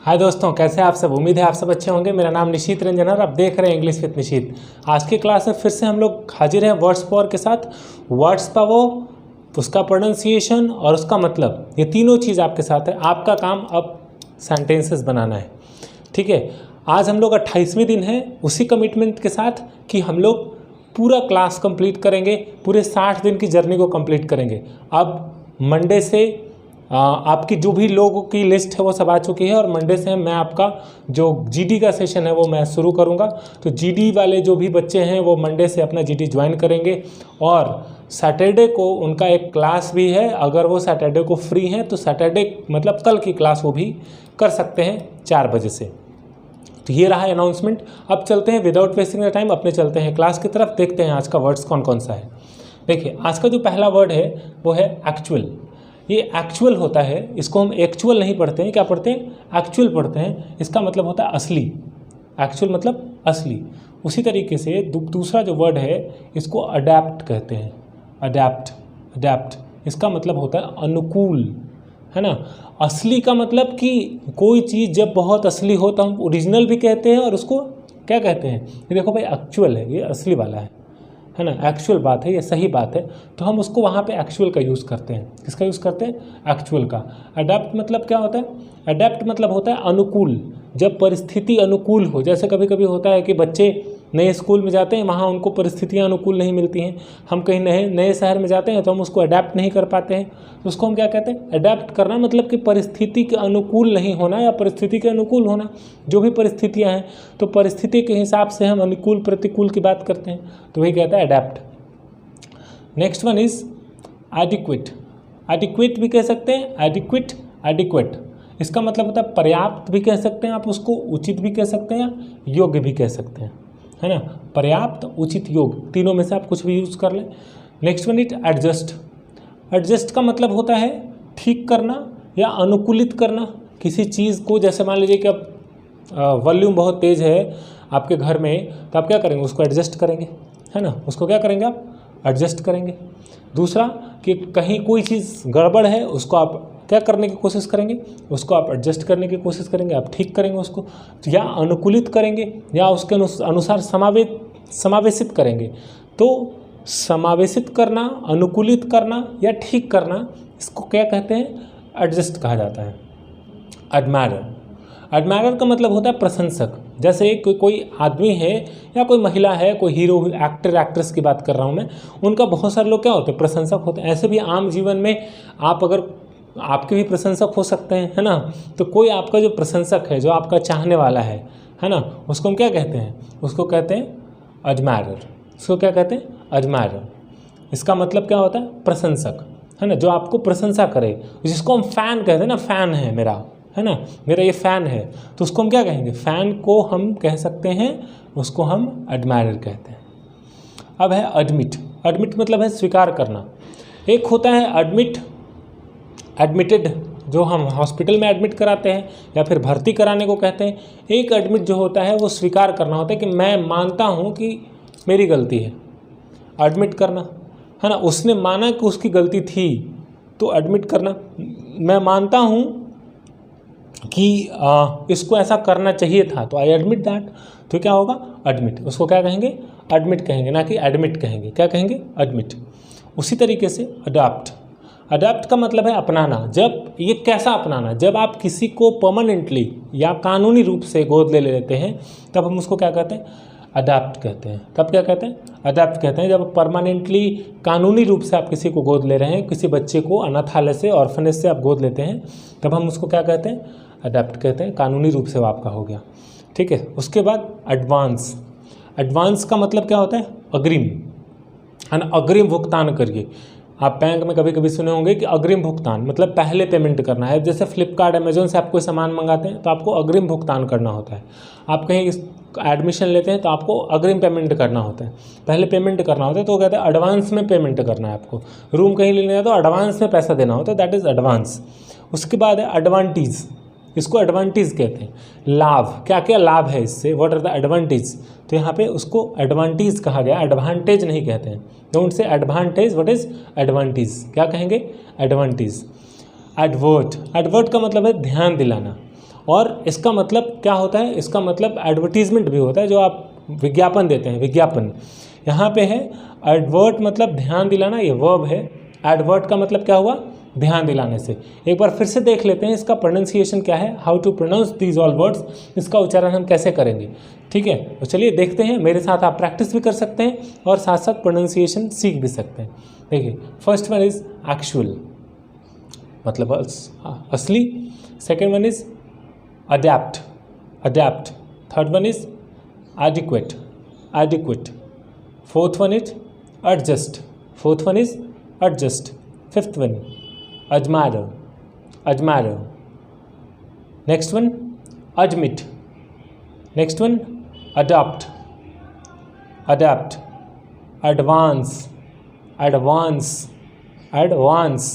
हाय दोस्तों, कैसे हैं आप सब। उम्मीद है आप सब अच्छे होंगे। मेरा नाम निशीत रंजन है और आप देख रहे हैं इंग्लिश विद निशीत। आज की क्लास में फिर से हम लोग हाजिर हैं वर्ड्स पावर के साथ। वर्ड्स पावर, उसका प्रोनाउंसिएशन और उसका मतलब, ये तीनों चीज़ आपके साथ है। आपका काम अब सेंटेंसेस बनाना है, ठीक है। आज हम लोग 28वें दिन है, उसी कमिटमेंट के साथ कि हम लोग पूरा क्लास कंप्लीट करेंगे, पूरे 60 दिन की जर्नी को कंप्लीट करेंगे। अब मंडे से आपकी जो भी लोगों की लिस्ट है वो सब आ चुकी है और मंडे से मैं आपका जो जीडी का सेशन है वो मैं शुरू करूंगा। तो जीडी वाले जो भी बच्चे हैं वो मंडे से अपना जीडी ज्वाइन करेंगे और सैटरडे को उनका एक क्लास भी है। अगर वो सैटरडे को फ्री हैं तो सैटरडे मतलब कल की क्लास वो भी कर सकते हैं 4 बजे से। तो ये रहा अनाउंसमेंट। अब चलते हैं विदाउट वेस्टिंग द टाइम, अपने चलते हैं क्लास की तरफ। देखते हैं आज का वर्ड्स कौन कौन सा है। देखिए, आज का जो पहला वर्ड है वो है एक्चुअल। ये एक्चुअल होता है, इसको हम एक्चुअल नहीं पढ़ते हैं, क्या पढ़ते हैं, एक्चुअल पढ़ते हैं। इसका मतलब होता है असली। एक्चुअल मतलब असली। उसी तरीके से दूसरा जो वर्ड है इसको अडैप्ट कहते हैं। अडैप्ट इसका मतलब होता है अनुकूल, है ना। असली का मतलब कि कोई चीज़ जब बहुत असली हो तो हम ओरिजिनल भी कहते हैं और उसको क्या कहते हैं, ये देखो भाई एक्चुअल है, ये असली वाला है ना, एक्चुअल बात है, ये सही बात है, तो हम उसको वहाँ पे एक्चुअल का यूज़ करते हैं। किसका यूज़ करते हैं, एक्चुअल का। अडैप्ट मतलब क्या होता है, अडैप्ट मतलब होता है अनुकूल। जब परिस्थिति अनुकूल हो, जैसे कभी कभी होता है कि बच्चे नए स्कूल में जाते हैं, वहाँ उनको परिस्थितियाँ अनुकूल नहीं मिलती हैं। हम कहीं नए शहर में जाते हैं तो हम उसको अडैप्ट नहीं कर पाते हैं, तो उसको हम क्या कहते हैं, अडैप्ट करना। मतलब कि परिस्थिति के अनुकूल नहीं होना या परिस्थिति के अनुकूल होना। जो भी परिस्थितियाँ हैं तो परिस्थिति के हिसाब से हम अनुकूल प्रतिकूल की बात करते हैं, तो वही कहता है adapt. Next one is adequate. Adequate भी कह सकते हैं, एडिक्वेट इसका मतलब होता है पर्याप्त भी कह सकते हैं आप उसको, उचित भी कह सकते हैं, योग्य भी कह सकते हैं, है ना। पर्याप्त, उचित, योग्य, तीनों में से आप कुछ भी यूज़ कर लें। Next one is adjust. Adjust का मतलब होता है ठीक करना या अनुकूलित करना किसी चीज़ को। जैसे मान लीजिए कि अब वॉल्यूम बहुत तेज़ है आपके घर में, तो आप क्या करेंगे, उसको एडजस्ट करेंगे, है ना। उसको क्या करेंगे, आप एडजस्ट करेंगे। दूसरा कि कहीं कोई चीज़ गड़बड़ है, उसको आप क्या करने की कोशिश करेंगे, उसको आप एडजस्ट करने की कोशिश करेंगे, आप ठीक करेंगे उसको, या अनुकूलित करेंगे या उसके अनुसार समावेशित करेंगे। तो समावेशित करना, अनुकूलित करना या ठीक करना, इसको क्या कहते हैं, एडजस्ट कहा जाता है। एडमायर। एडमायर का मतलब होता है प्रशंसक। जैसे कोई आदमी है या कोई महिला है, कोई हीरो एक्टर एक्ट्रेस की बात कर रहा हूँ मैं, उनका बहुत सारे लोग क्या होते हैं, प्रशंसक होते हैं। ऐसे भी आम जीवन में आप अगर आपके भी प्रशंसक हो सकते हैं, है ना। तो कोई आपका जो प्रशंसक है, जो आपका चाहने वाला है ना, उसको हम क्या कहते हैं, उसको कहते हैं एडमायरर। उसको क्या कहते हैं, एडमायरर। इसका मतलब क्या होता है, प्रशंसक, है ना, जो आपको प्रशंसा करे, जिसको हम फ़ैन कहते हैं ना, फ़ैन है मेरा, है ना, मेरा ये फ़ैन है, तो उसको हम क्या कहेंगे, फ़ैन को हम कह सकते हैं, उसको हम एडमायरर कहते हैं। अब है एडमिट। एडमिट मतलब है स्वीकार करना। एक होता है एडमिटेड, जो हम हॉस्पिटल में एडमिट कराते हैं या फिर भर्ती कराने को कहते हैं। एक एडमिट जो होता है वो स्वीकार करना होता है कि मैं मानता हूँ कि मेरी गलती है। एडमिट करना, है ना, उसने माना कि उसकी गलती थी, तो एडमिट करना, मैं मानता हूँ कि इसको ऐसा करना चाहिए था, तो आई एडमिट दैट। तो क्या होगा, एडमिट। उसको क्या कहेंगे, एडमिट कहेंगे, ना कि एडमिट कहेंगे। क्या कहेंगे, एडमिट। उसी तरीके से अडॉप्ट। अडॉप्ट का मतलब है अपनाना। जब ये कैसा अपनाना, जब आप किसी को परमानेंटली या कानूनी रूप से गोद ले लेते हैं, तब हम उसको क्या कहते हैं, अडॉप्ट कहते हैं। तब क्या कहते हैं, अडॉप्ट कहते हैं। जब परमानेंटली कानूनी रूप से आप किसी को गोद ले रहे हैं, किसी बच्चे को अनाथालय से, ऑर्फनेज से आप गोद लेते हैं, तब हम उसको क्या कहते हैं, अडॉप्ट कहते हैं। कानूनी रूप से वो आपका हो गया, ठीक है। उसके बाद एडवांस। एडवांस का मतलब क्या होता है, अग्रिम, है ना, अग्रिम भुगतान करिए। आप बैंक में कभी कभी सुने होंगे कि अग्रिम भुगतान मतलब पहले पेमेंट करना है। जैसे फ्लिपकार्ट, अमेजोन से आप कोई सामान मंगाते हैं तो आपको अग्रिम भुगतान करना होता है। आप कहीं एडमिशन लेते हैं तो आपको अग्रिम पेमेंट करना होता है, पहले पेमेंट करना होता है, तो वो कहते हैं एडवांस में पेमेंट करना है आपको। रूम कहीं लेना है तो एडवांस में पैसा देना होता है, दैट इज़ एडवांस। उसके बाद है एडवांटेज। इसको एडवांटेज कहते हैं। लाभ, क्या क्या लाभ है इससे, व्हाट आर द एडवांटेज, तो यहाँ पे उसको एडवांटेज कहा गया, एडवांटेज नहीं कहते हैं। Don't say advantage, what is advantage, क्या कहेंगे, एडवांटेज। एडवर्ट। एडवर्ट का मतलब है ध्यान दिलाना। और इसका मतलब क्या होता है, इसका मतलब एडवर्टीजमेंट भी होता है, जो आप विज्ञापन देते हैं, विज्ञापन। यहाँ पे है एडवर्ट मतलब ध्यान दिलाना, ये वर्ब है। एडवर्ट का मतलब क्या हुआ, ध्यान दिलाने से। एक बार फिर से देख लेते हैं इसका प्रोनाउंसिएशन क्या है, how to pronounce these all words, इसका उच्चारण हम कैसे करेंगे। ठीक है, तो चलिए देखते हैं, मेरे साथ आप प्रैक्टिस भी कर सकते हैं और साथ साथ प्रोनाउंसिएशन सीख भी सकते हैं। देखिए, फर्स्ट वन इज एक्चुअल मतलब असली, second one is adapt, adapt, third one is adequate, adequate, fourth one is adjust, fourth one is adjust, fifth one admirer, admirer, next one admit, next one adopt, adapt, advance, advance, advance,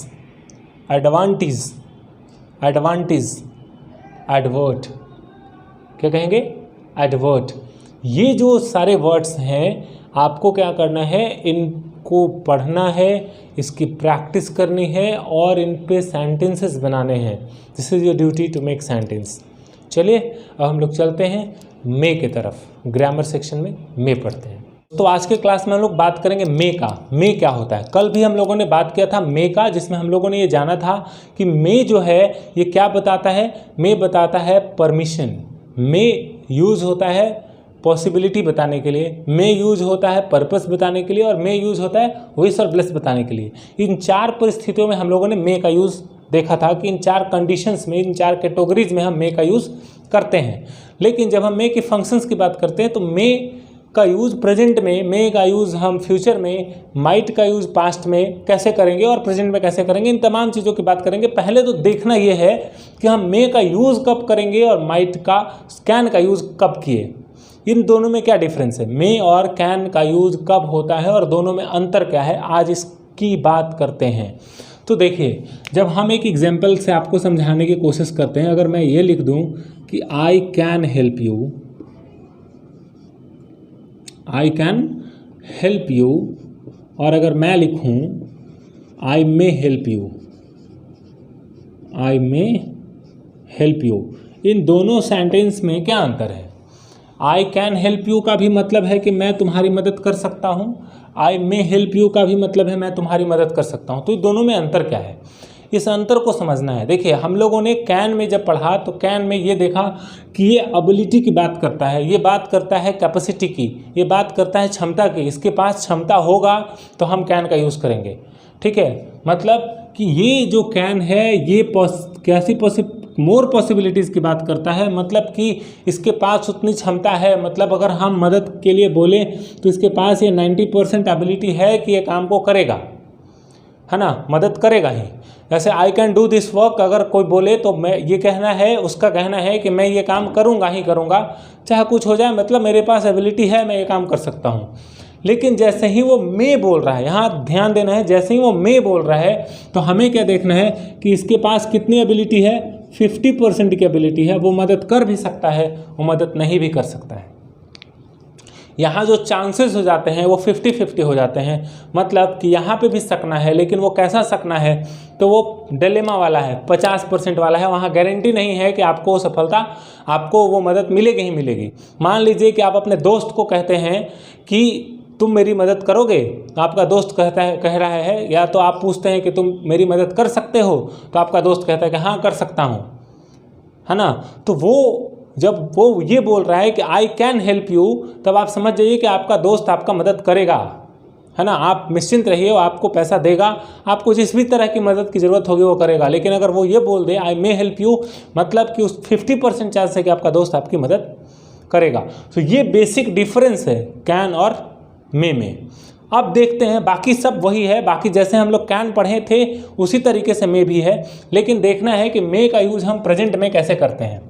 advantage, advantage, advert, क्या कहेंगे, advert। ये जो सारे words हैं आपको क्या करना है, इनको पढ़ना है, इसकी प्रैक्टिस करनी है और इन पे सेंटेंसेस बनाने हैं। This is your duty to make sentence. चलिए अब हम लोग चलते हैं मे के तरफ, ग्रामर सेक्शन में मे पढ़ते हैं। तो आज के क्लास में हम लोग बात करेंगे मे का। मे क्या होता है, कल भी हम लोगों ने बात किया था मे का, जिसमें हम लोगों ने ये जाना था कि मे जो है ये क्या बताता है, मे बताता है परमिशन। मे यूज़ होता है पॉसिबिलिटी बताने के लिए, मे यूज होता है पर्पस बताने के लिए, और मे यूज होता है विश और ब्लेस बताने के लिए। इन चार परिस्थितियों में हम लोगों ने मे का यूज़ देखा था कि इन चार कंडीशंस में, इन चार कैटेगरीज में हम मे का यूज़ करते हैं। लेकिन जब हम मे की फंक्शंस की बात करते हैं तो मे का यूज़ प्रेजेंट में, मे का यूज़ हम फ्यूचर में, माइट का यूज़ पास्ट में कैसे करेंगे और प्रेजेंट में कैसे करेंगे, इन तमाम चीज़ों की बात करेंगे। पहले तो देखना ये है कि हम मे का यूज़ कब करेंगे और माइट का, कैन का यूज़ कब किए, इन दोनों में क्या डिफरेंस है, मे और कैन का यूज़ कब होता है और दोनों में अंतर क्या है, आज इसकी बात करते हैं। तो देखिए, जब हम एक एग्जाम्पल से आपको समझाने की कोशिश करते हैं, अगर मैं ये लिख दूं कि I can help you, I can help you, और अगर मैं लिखूं I may help you, I may help you, इन दोनों सेंटेंस में क्या अंतर है। आई कैन हेल्प यू का भी मतलब है कि मैं तुम्हारी मदद कर सकता हूँ, आई मे हेल्प यू का भी मतलब है मैं तुम्हारी मदद कर सकता हूँ। तो दोनों में अंतर क्या है, इस अंतर को समझना है। देखिए, हम लोगों ने कैन में जब पढ़ा तो कैन में ये देखा कि ये एबिलिटी की बात करता है, ये बात करता है कैपेसिटी की, ये बात करता है क्षमता की। इसके पास क्षमता होगा तो हम कैन का यूज़ करेंगे। ठीक है, मतलब कि ये जो कैन है ये कैसी मोर पॉसिबिलिटीज़ की बात करता है, मतलब कि इसके पास उतनी क्षमता है। मतलब अगर हम मदद के लिए बोलें तो इसके पास ये 90% एबिलिटी है कि ये काम को करेगा, है ना, मदद करेगा ही। जैसे I can do this work, अगर कोई बोले तो मैं ये कहना है, उसका कहना है कि मैं ये काम करूँगा ही करूँगा, चाहे कुछ हो जाए, मतलब मेरे पास एबिलिटी है, मैं ये काम कर सकता हूँ। लेकिन जैसे ही वो मे बोल रहा है, यहाँ ध्यान देना है, जैसे ही वो मे बोल रहा है तो हमें क्या देखना है कि इसके पास कितनी एबिलिटी है, 50% की एबिलिटी है। वो मदद कर भी सकता है, वो मदद नहीं भी कर सकता है। यहाँ जो चांसेस हो जाते हैं वो 50-50 हो जाते हैं। मतलब कि यहाँ पे भी सकना है, लेकिन वो कैसा सकना है, तो वो डिलेमा वाला है, 50% वाला है। वहाँ गारंटी नहीं है कि आपको सफलता, आपको वो मदद मिलेगी ही मिलेगी। मान लीजिए कि आप अपने दोस्त को कहते हैं कि तुम मेरी मदद करोगे, तो आपका दोस्त कह रहा है, या तो आप पूछते हैं कि तुम मेरी मदद कर सकते हो, तो आपका दोस्त कहता है कि हाँ कर सकता हूँ, है ना। तो वो जब वो ये बोल रहा है कि आई कैन हेल्प यू, तब आप समझ जाइए कि आपका दोस्त आपका मदद करेगा, है ना। आप निश्चिंत रहिए, वो आपको पैसा देगा, आपको जिस भी तरह की मदद की ज़रूरत होगी वो करेगा। लेकिन अगर वो ये बोल दे आई मे हेल्प यू, मतलब कि उस 50% चांस है कि आपका दोस्त आपकी मदद करेगा। तो ये बेसिक डिफरेंस है कैन और मे में। अब देखते हैं, बाकी सब वही है, बाकी जैसे हम लोग कैन पढ़े थे उसी तरीके से मे भी है, लेकिन देखना है कि मे का यूज़ हम प्रेजेंट में कैसे करते हैं।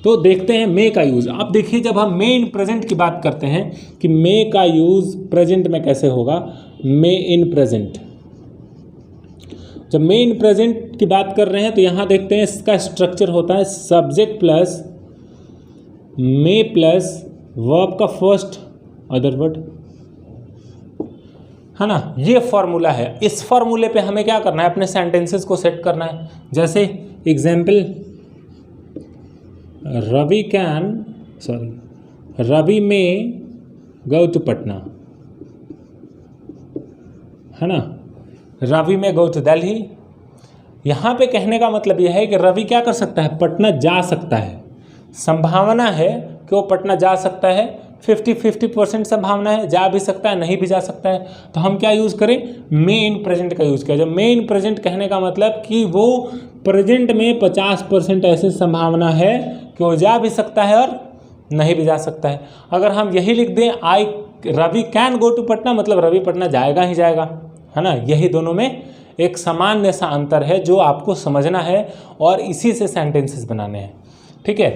तो देखते हैं मे का यूज़। अब देखिए, जब हम मे इन प्रेजेंट की बात करते हैं कि मे का यूज़ प्रेजेंट में कैसे होगा, मे इन प्रेजेंट। जब मे इन प्रेजेंट की बात कर रहे हैं तो यहाँ देखते हैं इसका स्ट्रक्चर होता है subject plus may plus verb का फर्स्ट अदर वर्ड, है ना। ये फॉर्मूला है। इस फॉर्मूले पे हमें क्या करना है, अपने सेंटेंसेस को सेट करना है। जैसे एग्जाम्पल, रवि में गो टू पटना, है ना। रवि में गो टू दिल्ली। यहाँ पे कहने का मतलब यह है कि रवि क्या कर सकता है, पटना जा सकता है। संभावना है कि वो पटना जा सकता है, 50-50% संभावना है, जा भी सकता है, नहीं भी जा सकता है। तो हम क्या यूज़ करें, मे इन प्रेजेंट का यूज़ किया। जब मे इन प्रेजेंट कहने का मतलब कि वो प्रेजेंट में 50% ऐसी संभावना है कि वो जा भी सकता है और नहीं भी जा सकता है। अगर हम यही लिख दें Ravi can go to Patna, मतलब रवि पटना जाएगा ही जाएगा, है ना। यही दोनों में एक सामान्य सा अंतर है जो आपको समझना है और इसी से सेंटेंसेस बनाने हैं, ठीक है।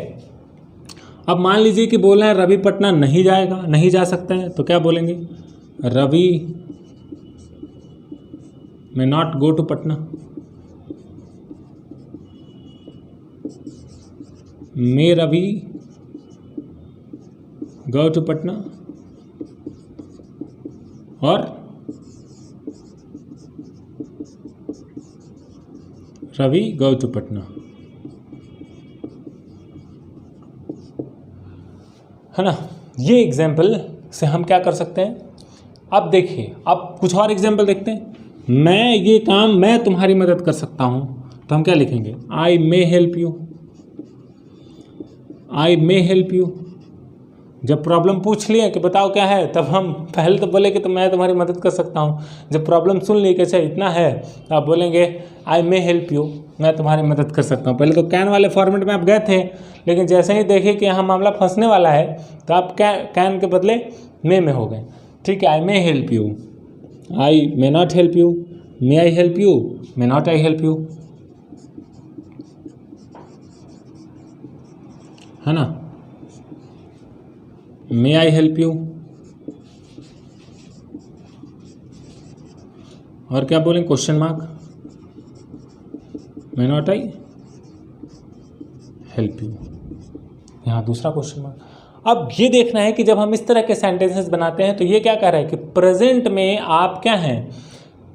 अब मान लीजिए कि बोल रहे हैं रवि पटना नहीं जाएगा, नहीं जा सकते हैं, तो क्या बोलेंगे, Ravi may not go to Patna, may Ravi go to Patna, और रवि गो टू पटना, है ना। ये एग्जाम्पल से हम क्या कर सकते हैं। अब देखिए, अब कुछ और एग्जाम्पल देखते हैं। मैं तुम्हारी मदद कर सकता हूँ, तो हम क्या लिखेंगे, I may help you. I may help you. जब प्रॉब्लम पूछ लिए कि बताओ क्या है, तब हम पहले तो बोले कि तो मैं तुम्हारी मदद कर सकता हूँ। जब प्रॉब्लम सुन ली कि अच्छा इतना है, तो आप बोलेंगे आई मे हेल्प यू, मैं तुम्हारी मदद कर सकता हूँ। पहले तो कैन वाले फॉर्मेट में आप गए थे, लेकिन जैसे ही देखिए कि यहाँ मामला फंसने वाला है, तो आप कैन के बदले मे में हो गए, ठीक है। I may help you, I may not help you, may I help you, may not I help you, है ना। मे आई हेल्प यू, और क्या बोलें, question mark, may not I help you, यहाँ दूसरा क्वेश्चन मार्क। अब ये देखना है कि जब हम इस तरह के सेंटेंसेस बनाते हैं तो ये क्या कह रहा है कि प्रेजेंट में आप क्या हैं,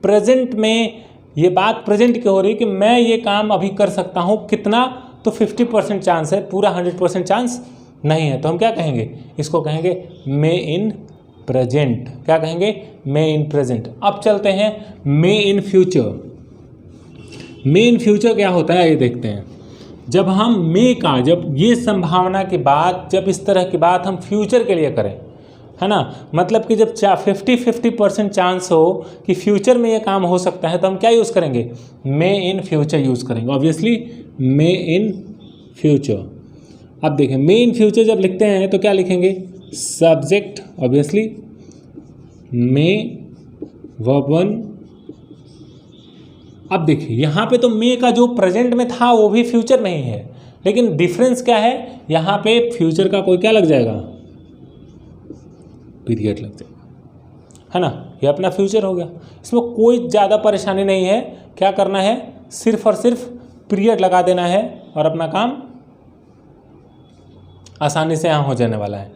प्रेजेंट में ये बात प्रेजेंट की हो रही है कि मैं ये काम अभी कर सकता हूँ, कितना, तो 50% चांस है, पूरा 100% चांस नहीं है। तो हम क्या कहेंगे, इसको कहेंगे मे इन प्रेजेंट। क्या कहेंगे, मे इन प्रेजेंट। अब चलते हैं मे in future. May in future क्या होता है ये देखते हैं। जब हम मे का, जब ये संभावना की बात, जब इस तरह की बात हम फ्यूचर के लिए करें, है ना, मतलब कि जब 50-50% चांस हो कि फ्यूचर में ये काम हो सकता है, तो हम क्या यूज़ करेंगे, मे इन फ्यूचर यूज़ करेंगे। Obviously may in future. अब देखें, मे इन फ्यूचर जब लिखते हैं तो क्या लिखेंगे, सब्जेक्ट, ऑब्वियसली मे वर्ब वन। अब देखिए यहाँ पे तो मे का जो प्रेजेंट में था वो भी फ्यूचर में ही है, लेकिन डिफरेंस क्या है, यहाँ पे फ्यूचर का कोई क्या लग जाएगा, पीरियड लग जाएगा, है ना। ये अपना फ्यूचर हो गया, इसमें कोई ज़्यादा परेशानी नहीं है। क्या करना है, सिर्फ और सिर्फ पीरियड लगा देना है और अपना काम आसानी से यहाँ हो जाने वाला है।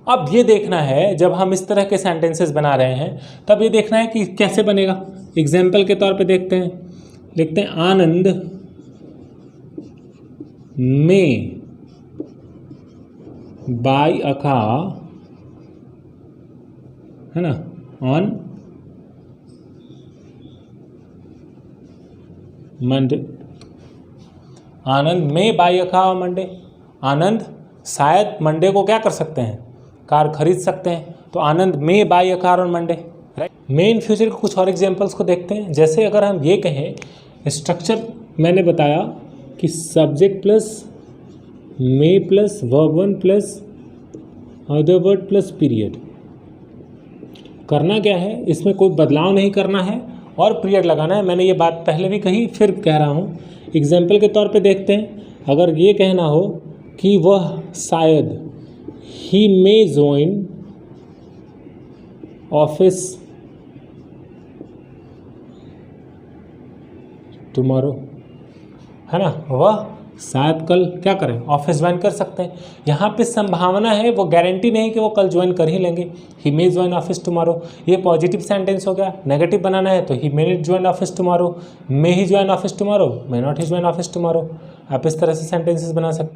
अब ये देखना है, जब हम इस तरह के सेंटेंसेस बना रहे हैं, तब ये देखना है कि कैसे बनेगा। एग्जाम्पल के तौर पे देखते हैं, लिखते हैं आनंद में बाय अ कार, है ना, ऑन मंडे। आनंद में buy a car on Monday. Anand शायद मंडे को क्या कर सकते हैं, कार खरीद सकते हैं। तो आनंद में buy a car on Monday, right. May in future के कुछ और एग्जांपल्स को देखते हैं। जैसे अगर हम ये कहें, स्ट्रक्चर मैंने बताया कि subject plus may plus verb one plus other word plus period. करना क्या है, इसमें कोई बदलाव नहीं करना है और पीरियड लगाना है। मैंने ये बात पहले भी कही, फिर कह रहा हूँ। एग्जाम्पल के तौर पे देखते हैं, अगर ये कहना हो कि वह शायद, ही मे ज्वाइन ऑफिस टुमारो, है ना, वह शायद कल क्या करें, ऑफिस ज्वाइन कर सकते हैं। यहाँ पे संभावना है, वो गारंटी नहीं कि वो कल ज्वाइन कर ही लेंगे। He may join office tomorrow, ये पॉजिटिव सेंटेंस हो गया। नेगेटिव बनाना है तो he may not join office tomorrow, may he join office tomorrow, may not he join office tomorrow. आप इस तरह से सेंटेंसेस बना सकते हैं।